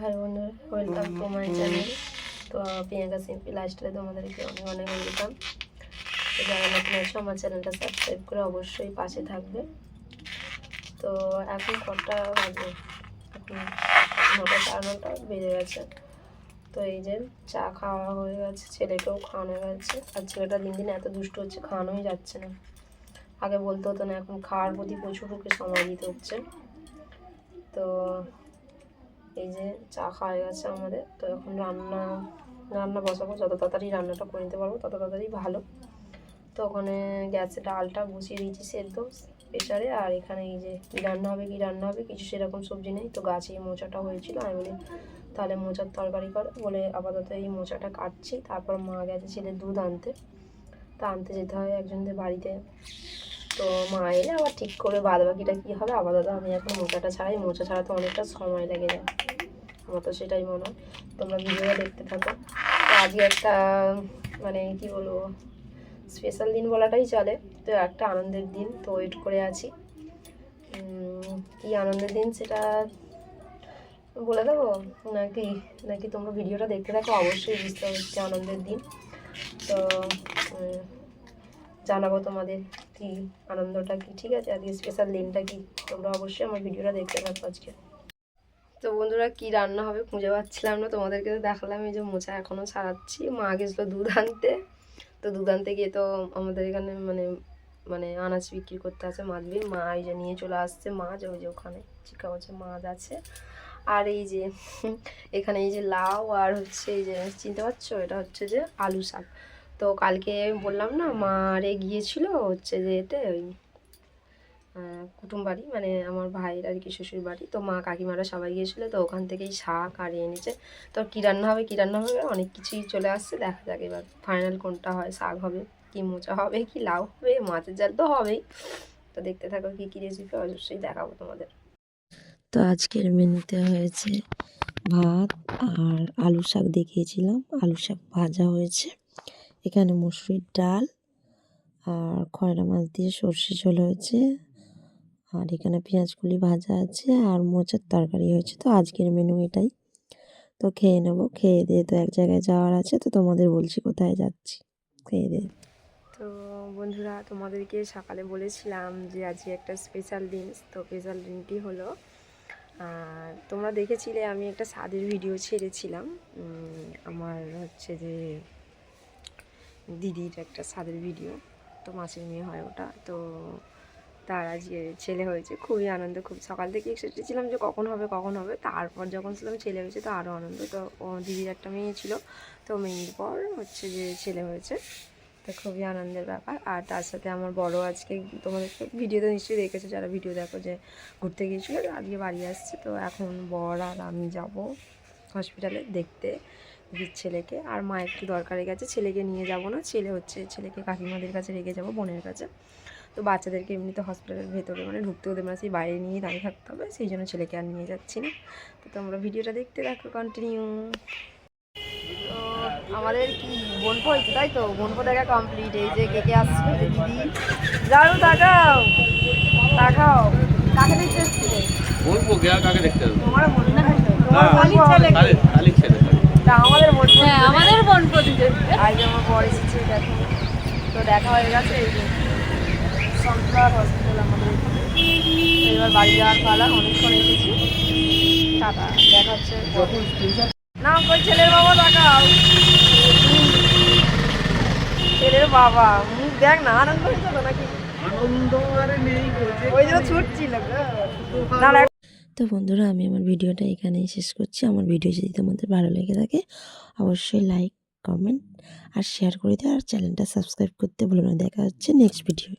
High বন্ধুরা, welcome to my channel. তো Priyanka simple লাইফস্টাইলে তোমাদেরকে অনেক অনেক ওয়েলকাম। তো যারা নতুন আছো আমার চ্যানেলটা সাবস্ক্রাইব করে অবশ্যই পাশে থাকবে। তো এখন কটা বাজে? এখন 9টা 9:30 বেজে গেছে। তো এই যে চা খাওয়া হয়ে গেছে, ছেলেকেও খাওয়ানো হয়ে গেছে। আর ছেলেটা দিন দিন এত দুষ্ট হচ্ছে, খাওয়ানোই যাচ্ছে না। আগে বলতে হতো না, এখন খাওয়ার প্রতি প্রচুর ওকে সময় দিতে হচ্ছে। তো এই যে চা খাওয়া গেছে আমাদের। তো এখন রান্না বসাবো, যত তাড়াতাড়ি রান্নাটা করে নিতে পারবো তত তাড়াতাড়ি ভালো। তো ওখানে গ্যাসে ডালটা বসিয়ে দিয়েছি সেদ্ধ প্রেশারে। আর এখানে এই যে কী রান্না হবে কিছু সেরকম সবজি নেই। তো গাছে মোচাটা হয়েছিল, আমি বলি তাহলে মোচার তরকারি করো বলে আপাতত এই মোচাটা কাটছি। তারপর মা গেছে ছেলের দুধ আনতে, তা আনতে যেতে হয় একজনদের বাড়িতে। তো মা এলে আবার ঠিক করে বাদ বাকিটা কী হবে। আপাতত আমি এখন মোচাটা ছাড়াই, মোচা ছাড়াতে অনেকটা সময় লেগে যায়, আমার তো সেটাই মনে হয়। তোমরা ভিডিওটা দেখতে থাকো। তো আজকে একটা মানে কি বলবো, স্পেশাল দিন বলাটাই চলে। তো একটা আনন্দের দিন, তো ওয়েট করে আছি। কি আনন্দের দিন সেটা বলে দেবো নাকি নাকি তোমরা ভিডিওটা দেখতে থাকো, অবশ্যই বুঝতে হচ্ছে আনন্দের দিন। তো জানাবো তোমাদের কি আনন্দটা কি, ঠিক আছে? আজকে স্পেশাল দিনটা কি, তোমরা অবশ্যই আমার ভিডিওটা দেখতে থাকো আজকে। তো বন্ধুরা কি রান্না হবে খুঁজে পাচ্ছিলাম না, তোমাদেরকে তো দেখালাম এই যে মোচা এখনও ছাড়াচ্ছি। মা গেছিলো দুধ আনতে, তো দুধ আনতে গিয়ে তো আমাদের এখানে মানে মানে আনাজ বিক্রি করতে আছে মাছবি, মা এই যে নিয়ে চলে আসছে মাছ। ওই যে ওখানে চিকা হচ্ছে মাছ আছে। আর এই যে এখানে এই যে লাউ আর হচ্ছে এই যে চিনতে পারছো, এটা হচ্ছে যে আলু শাক। তো কালকে বললাম না মা রে গিয়েছিল হচ্ছে যে এতে ওই কুটুম বাড়ি, মানে আমার ভাইয়ের আর কি শ্বশুর বাড়ি। তো মা কাকিমারা সবাই গিয়েছিলো, তো ওখান থেকেই শাক আর এনেছে। তো কী রান্না হবে অনেক কিছুই চলে আসছে, দেখা যাক এবার ফাইনাল কোনটা হয়। শাক হবে কি মোচা হবে কি লাউ হবে, মাছের জাল তো হবেই। তো দেখতে থাকো কী কী রেসিপি, অবশ্যই দেখাবো তোমাদের। তো আজকের মেনুতে হয়েছে ভাত আর আলু শাক দেখিয়েছিলাম, আলু শাক ভাজা হয়েছে। এখানে মসুরির ডাল আর খয়রা মাছ দিয়ে সর্ষে ঝোল হয়েছে। আর এখানে পেঁয়াজকলি ভাজা আছে আর মোচার তরকারি হয়েছে। তো আজকের মেনু এটাই। তো খেয়ে নেবো, খেয়ে দিয়ে তো এক জায়গায় যাওয়ার আছে, তো তোমাদের বলছি কোথায় যাচ্ছি খেয়ে দিয়ে। তো বন্ধুরা তোমাদেরকে সকালে বলেছিলাম যে আজকে একটা স্পেশাল দিন। তো স্পেশাল দিনটি হলো, তোমরা দেখেছিলে আমি একটা স্বাদের ভিডিও ছেড়েছিলাম। আমার হচ্ছে যে দিদির একটা স্বাদের ভিডিও, তো মাসির মেয়ে হয় ওটা। তো তার আজকে ছেলে হয়েছে, খুবই আনন্দ। খুব সকাল থেকে এক্সাইটেড ছিলাম যে কখন হবে। তারপর যখন ছিলাম ছেলে হয়েছে তো আরও আনন্দ। তো দিদির একটা মেয়ে ছিল, তো মেয়ের পর হচ্ছে যে ছেলে হয়েছে, তো খুবই আনন্দের ব্যাপার। আর তার সাথে আমার বড় আজকে, তোমাদের ভিডিওতে নিশ্চয়ই দেখেছো যারা ভিডিও দেখো, যে ঘুরতে গিয়েছিলো, আজকে বাড়ি আসছে। তো এখন বর আর আমি যাব হসপিটালে দেখতে দিদির ছেলেকে। আর মা একটু দরকারে গেছে, ছেলেকে নিয়ে যাব না, ছেলেকে কাকিমাদের কাছে রেখে যাব, বোনের কাছে। তো বাচ্চাদেরকে এমনিতে হসপিটালের ভেতরে মানে ঢুকতেও দেবে না, সেই বাইরে নিয়ে দাঁড়িয়ে থাকতে হবে, সেই জন্য ছেলেকে আর নিয়ে যাচ্ছি না। তো তোমরা ভিডিওটা দেখতে থাকো কন্টিনিউ। তো আমাদের কি বোনপো হয়েছে, তাই তো বোনপো দেখা কমপ্লিট। এই যে কে আসছিল, যে দিদি যাও তাকাও কাকে দেখতে এসছিলে? বলবো কে আর কাকে দেখতে হবে? তোমার মনে না ছেলে তা আমাদের বোনপো, আমাদের বোনপো দিতে আজ আমার বর এসেছে, দেখো। তো দেখা হয়ে গেছে, এই যে সানফ্লাওয়ার হসপিটাল আমাদের এখানে। এবার বাড়ি যাওয়ার পালা, অনেকক্ষণ এসেছি। টাটা, দেখা হচ্ছে। না কই ছেলের বাবা তাকাও, ছেলের বাবা মুখ দেখ না, আনন্দ হয়েছে তো নাকি? আনন্দ আরে নেই, ওই জন্য ছুটছিল না। তো বন্ধুরা আমি আমার ভিডিওটা এখানেই শেষ করছি। আমার ভিডিও যদি তোমাদের ভালো লেগে থাকে অবশ্যই লাইক, কমেন্ট আর শেয়ার করে দিও, আর চ্যানেলটা সাবস্ক্রাইব করতে ভুলো না। দেখা হচ্ছে নেক্সট ভিডিও।